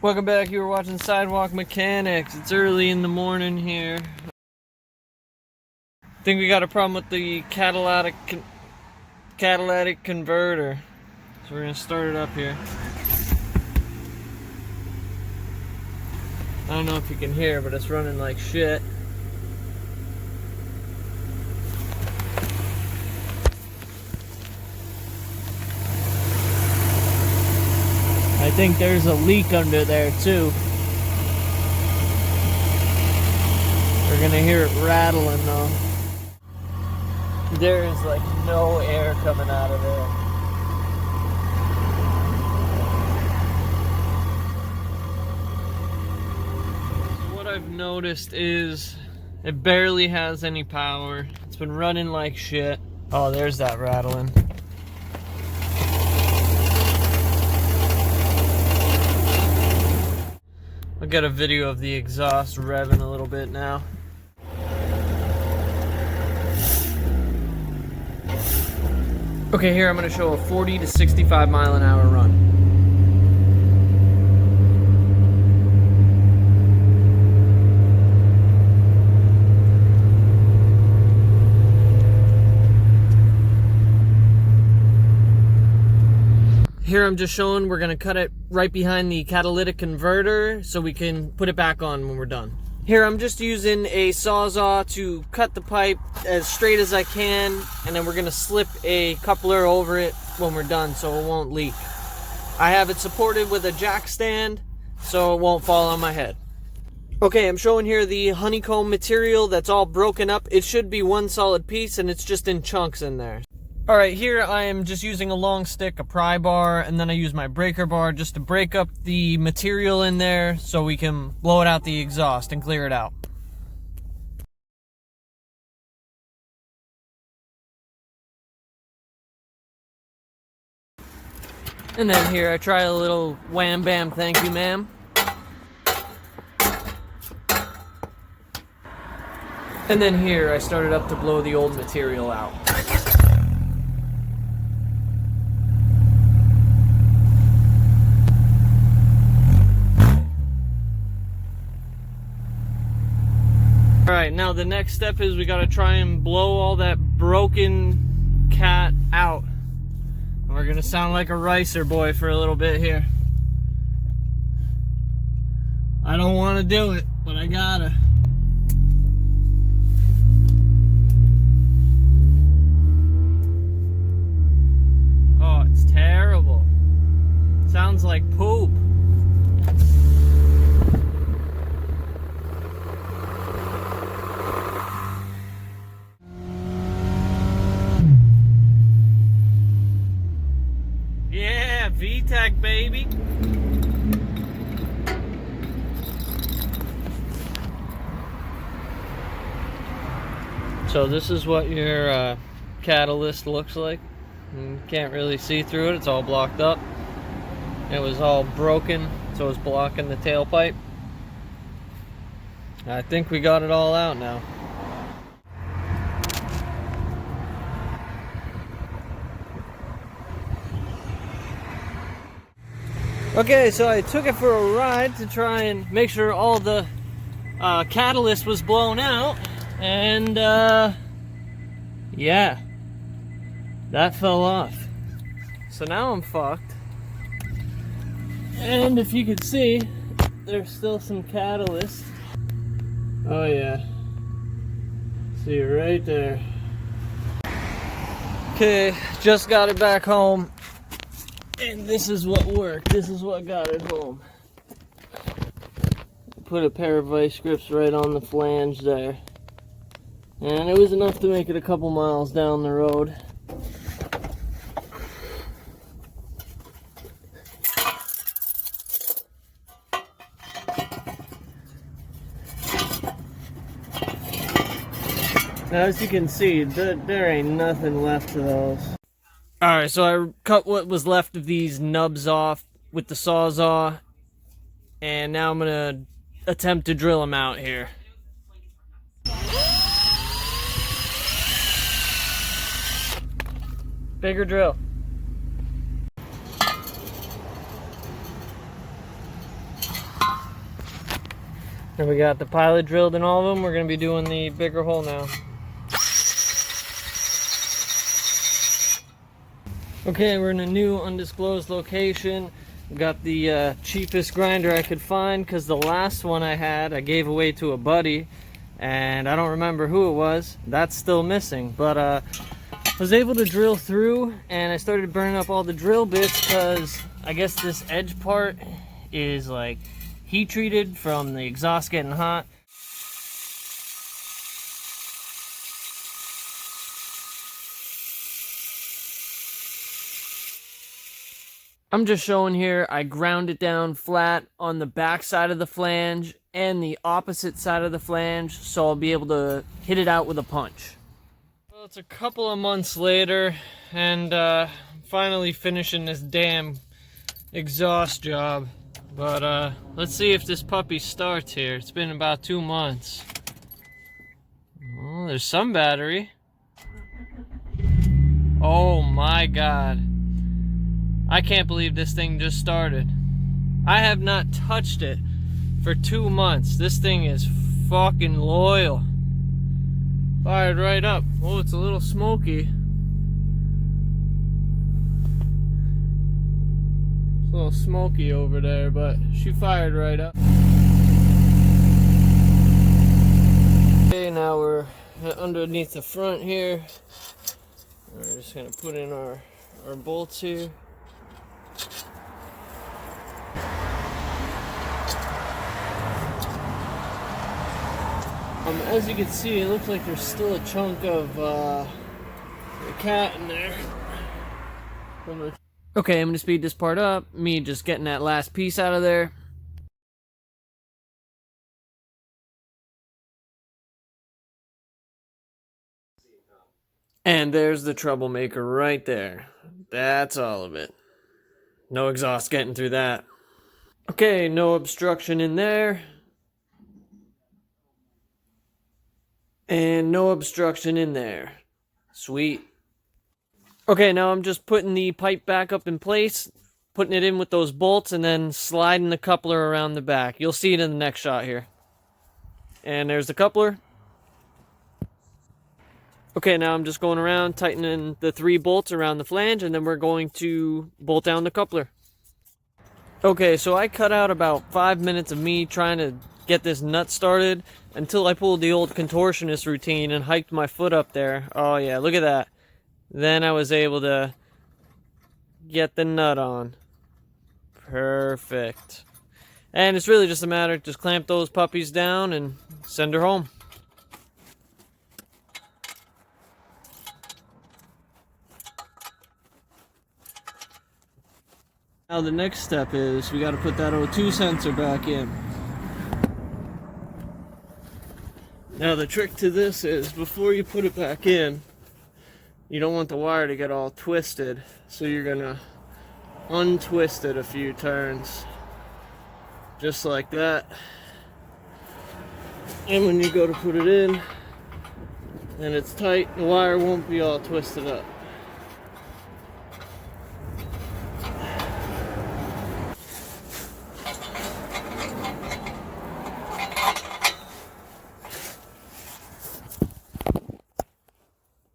Welcome back. You were watching Sidewalk Mechanics. It's early in the morning here. I think we got a problem with the catalytic converter. So we're gonna start it up here. I don't know if you can hear, but it's running like shit. I think there's a leak under there too. We're gonna hear it rattling though. There is like no air coming out of there. So what I've noticed is it barely has any power. It's been running like shit. Oh, there's that rattling. I'll get a video of the exhaust revving a little bit now. Okay, here I'm going to show a 40 to 65 mile an hour run. Here I'm just showing we're going to cut it right behind the catalytic converter so we can put it back on when we're done. Here I'm just using a Sawzall to cut the pipe as straight as I can, and then we're going to slip a coupler over it when we're done so it won't leak. I have it supported with a jack stand so it won't fall on my head. Okay, I'm showing here the honeycomb material that's all broken up. It should be one solid piece and it's just in chunks in there. Alright, here I am just using a long stick, a pry bar, and then I use my breaker bar just to break up the material in there so we can blow it out the exhaust and clear it out. And then here I try a little wham bam thank you ma'am. And then here I started up to blow the old material out. Alright, now the next step is we gotta try and blow all that broken cat out. And we're gonna sound like a ricer boy for a little bit here. I don't wanna do it, but I gotta. Oh, it's terrible. Sounds like poop. VTEC, baby. So this is what your catalyst looks like. You can't really see through it, it's all blocked up. It was all broken, so it's blocking the tailpipe. I think we got it all out now. Okay, so I took it for a ride to try and make sure all the catalyst was blown out, and yeah, that fell off. So now I'm fucked. And if you could see, there's still some catalyst. Oh yeah, see right there. Okay, just got it back home. And this is what worked. This is what got it home. Put a pair of vice grips right on the flange there. And it was enough to make it a couple miles down the road. Now as you can see, there ain't nothing left to those. Alright, so I cut what was left of these nubs off with the Sawzall, and now I'm gonna attempt to drill them out here. Bigger drill. And we got the pilot drilled in all of them. We're going to be doing the bigger hole now. Okay, we're in a new undisclosed location. We got the cheapest grinder I could find because the last one I had I gave away to a buddy, and I don't remember who it was. That's still missing, but I was able to drill through, and I started burning up all the drill bits because I guess this edge part is like heat treated from the exhaust getting hot. I'm just showing here, I ground it down flat on the back side of the flange and the opposite side of the flange, so I'll be able to hit it out with a punch. Well, it's a couple of months later, and finally finishing this damn exhaust job. But let's see if this puppy starts here. It's been about 2 months. Oh, there's some battery. Oh my god. I can't believe this thing just started. I have not touched it for 2 months. This thing is fucking loyal. Fired right up. Oh, it's a little smoky. It's a little smoky over there, but she fired right up. Okay, now we're underneath the front here. We're just gonna put in our bolts here. As you can see, it looks like there's still a chunk of the cat in there. Okay, I'm gonna speed this part up. Me just getting that last piece out of there. And there's the troublemaker right there. That's all of it. No exhaust getting through that. Okay, no obstruction in there. And no obstruction in there. Sweet. Okay, now I'm just putting the pipe back up in place, putting it in with those bolts, and then sliding the coupler around the back. You'll see it in the next shot here. And there's the coupler. Okay, now I'm just going around tightening the 3 bolts around the flange, and then we're going to bolt down the coupler. Okay, so I cut out about 5 minutes of me trying to get this nut started until I pulled the old contortionist routine and hiked my foot up there. Oh yeah, look at that. Then I was able to get the nut on. Perfect. And it's really just a matter of just clamp those puppies down and send her home. Now the next step is we got to put that O2 sensor back in. Now the trick to this is before you put it back in, you don't want the wire to get all twisted, so you're gonna untwist it a few turns, just like that. And when you go to put it in and it's tight, the wire won't be all twisted up.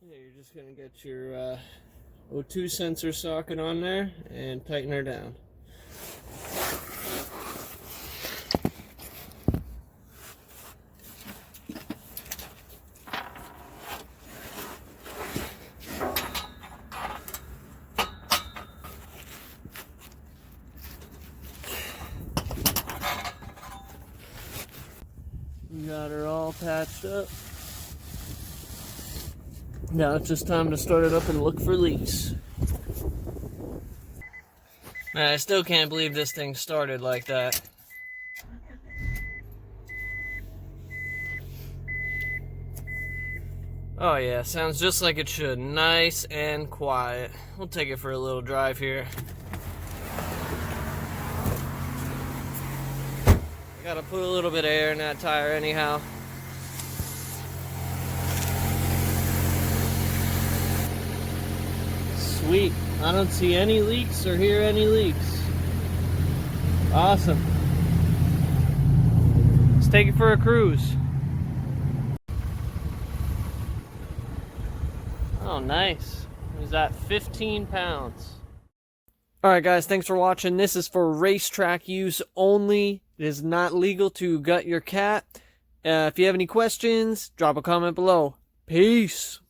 You're just going to get your O2 sensor socket on there and tighten her down. We got her all patched up. Now it's just time to start it up and look for leaks. Man, I still can't believe this thing started like that. Oh yeah, sounds just like it should. Nice and quiet. We'll take it for a little drive here. I gotta put a little bit of air in that tire anyhow. Sweet. I don't see any leaks or hear any leaks. Awesome. take it for a cruise. Oh, nice. Is that 15 pounds? Alright guys, thanks for watching. This is for racetrack use only. It is not legal to gut your cat. If you have any questions, drop a comment below. Peace!